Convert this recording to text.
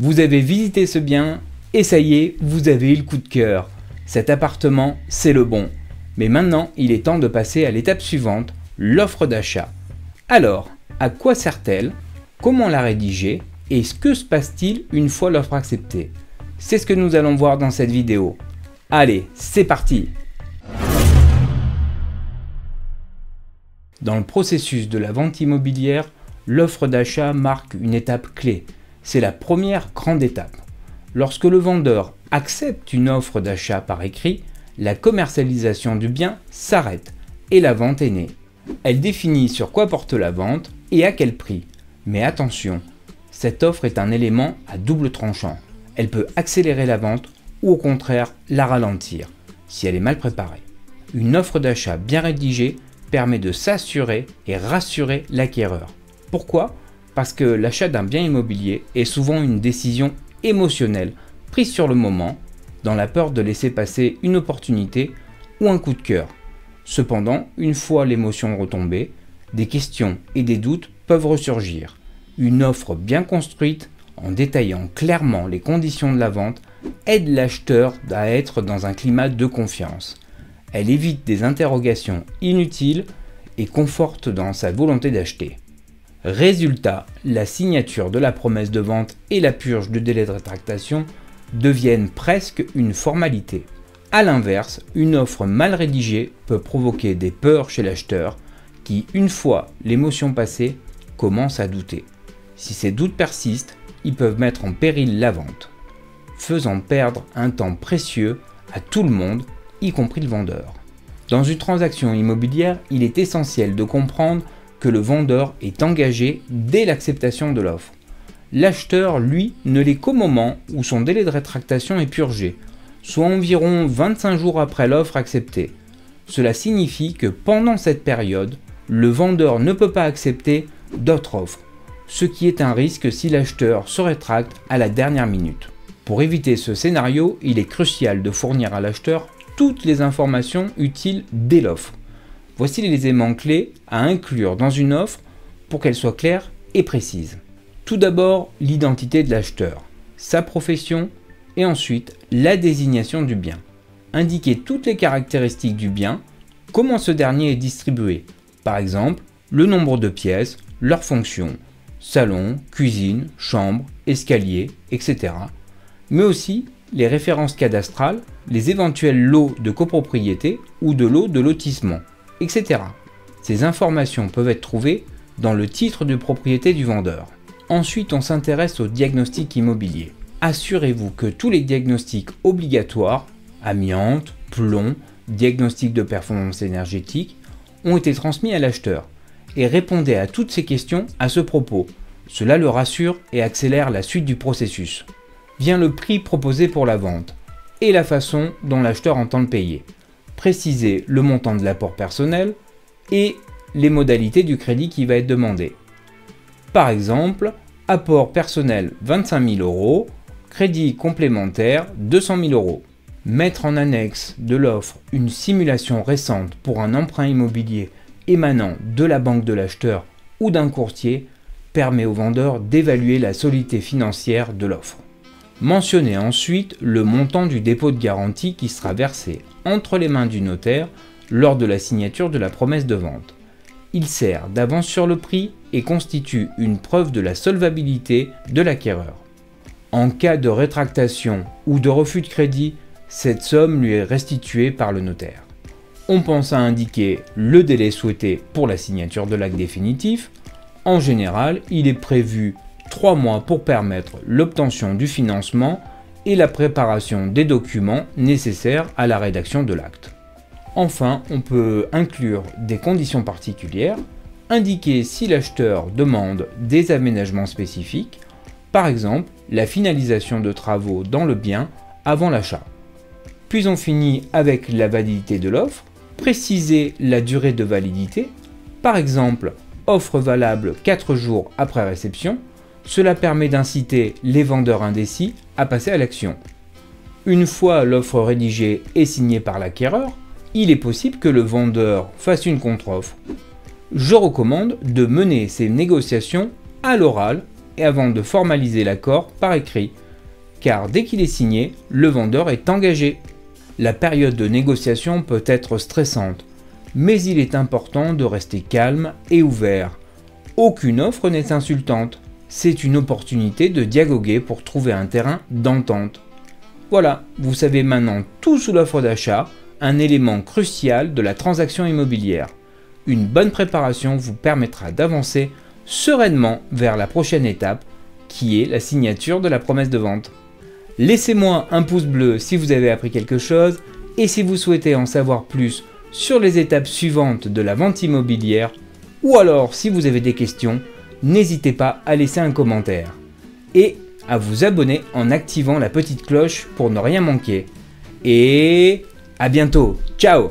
Vous avez visité ce bien et ça y est, vous avez eu le coup de cœur. Cet appartement, c'est le bon. Mais maintenant, il est temps de passer à l'étape suivante, l'offre d'achat. Alors, à quoi sert-elle? Comment la rédiger? Et que se passe-t-il une fois l'offre acceptée? C'est ce que nous allons voir dans cette vidéo. Allez, c'est parti! Dans le processus de la vente immobilière, l'offre d'achat marque une étape clé. C'est la première grande étape. Lorsque le vendeur accepte une offre d'achat par écrit, la commercialisation du bien s'arrête et la vente est née. Elle définit sur quoi porte la vente et à quel prix. Mais attention, cette offre est un élément à double tranchant. Elle peut accélérer la vente ou au contraire la ralentir si elle est mal préparée. Une offre d'achat bien rédigée permet de s'assurer et rassurer l'acquéreur. Pourquoi? Parce que l'achat d'un bien immobilier est souvent une décision émotionnelle prise sur le moment, dans la peur de laisser passer une opportunité ou un coup de cœur. Cependant, une fois l'émotion retombée, des questions et des doutes peuvent ressurgir. Une offre bien construite, en détaillant clairement les conditions de la vente, aide l'acheteur à être dans un climat de confiance. Elle évite des interrogations inutiles et conforte dans sa volonté d'acheter. Résultat, la signature de la promesse de vente et la purge du délai de rétractation deviennent presque une formalité. A l'inverse, une offre mal rédigée peut provoquer des peurs chez l'acheteur qui, une fois l'émotion passée, commence à douter. Si ces doutes persistent, ils peuvent mettre en péril la vente, faisant perdre un temps précieux à tout le monde, y compris le vendeur. Dans une transaction immobilière, il est essentiel de comprendre que le vendeur est engagé dès l'acceptation de l'offre. L'acheteur, lui, ne l'est qu'au moment où son délai de rétractation est purgé, soit environ 25 jours après l'offre acceptée. Cela signifie que pendant cette période, le vendeur ne peut pas accepter d'autres offres, ce qui est un risque si l'acheteur se rétracte à la dernière minute. Pour éviter ce scénario, il est crucial de fournir à l'acheteur toutes les informations utiles dès l'offre. Voici les éléments clés à inclure dans une offre pour qu'elle soit claire et précise. Tout d'abord, l'identité de l'acheteur, sa profession et ensuite la désignation du bien. Indiquer toutes les caractéristiques du bien, comment ce dernier est distribué, par exemple le nombre de pièces, leur fonction, salon, cuisine, chambre, escalier, etc. Mais aussi les références cadastrales, les éventuels lots de copropriété ou de lots de lotissement, etc. Ces informations peuvent être trouvées dans le titre de propriété du vendeur. Ensuite, on s'intéresse au diagnostic immobilier. Assurez-vous que tous les diagnostics obligatoires, amiante, plomb, diagnostic de performance énergétique, ont été transmis à l'acheteur et répondez à toutes ces questions à ce propos. Cela le rassure et accélère la suite du processus. Vient le prix proposé pour la vente et la façon dont l'acheteur entend le payer. Précisez le montant de l'apport personnel et les modalités du crédit qui va être demandé. Par exemple, apport personnel 25 000 €, crédit complémentaire 200 000 €. Mettre en annexe de l'offre une simulation récente pour un emprunt immobilier émanant de la banque de l'acheteur ou d'un courtier permet au vendeur d'évaluer la solidité financière de l'offre. Mentionnez ensuite le montant du dépôt de garantie qui sera versé entre les mains du notaire lors de la signature de la promesse de vente. Il sert d'avance sur le prix et constitue une preuve de la solvabilité de l'acquéreur. En cas de rétractation ou de refus de crédit, cette somme lui est restituée par le notaire. On pense à indiquer le délai souhaité pour la signature de l'acte définitif. En général, il est prévu 3 mois pour permettre l'obtention du financement et la préparation des documents nécessaires à la rédaction de l'acte. Enfin, on peut inclure des conditions particulières, indiquer si l'acheteur demande des aménagements spécifiques, par exemple la finalisation de travaux dans le bien avant l'achat. Puis on finit avec la validité de l'offre, préciser la durée de validité, par exemple offre valable 4 jours après réception. Cela permet d'inciter les vendeurs indécis à passer à l'action. Une fois l'offre rédigée et signée par l'acquéreur, il est possible que le vendeur fasse une contre-offre. Je recommande de mener ces négociations à l'oral et avant de formaliser l'accord par écrit, car dès qu'il est signé, le vendeur est engagé. La période de négociation peut être stressante, mais il est important de rester calme et ouvert. Aucune offre n'est insultante, c'est une opportunité de dialoguer pour trouver un terrain d'entente. Voilà, vous savez maintenant tout sous l'offre d'achat, un élément crucial de la transaction immobilière. Une bonne préparation vous permettra d'avancer sereinement vers la prochaine étape, qui est la signature de la promesse de vente. Laissez-moi un pouce bleu si vous avez appris quelque chose, et si vous souhaitez en savoir plus sur les étapes suivantes de la vente immobilière, ou alors si vous avez des questions, n'hésitez pas à laisser un commentaire. Et à vous abonner en activant la petite cloche pour ne rien manquer. Et à bientôt, ciao!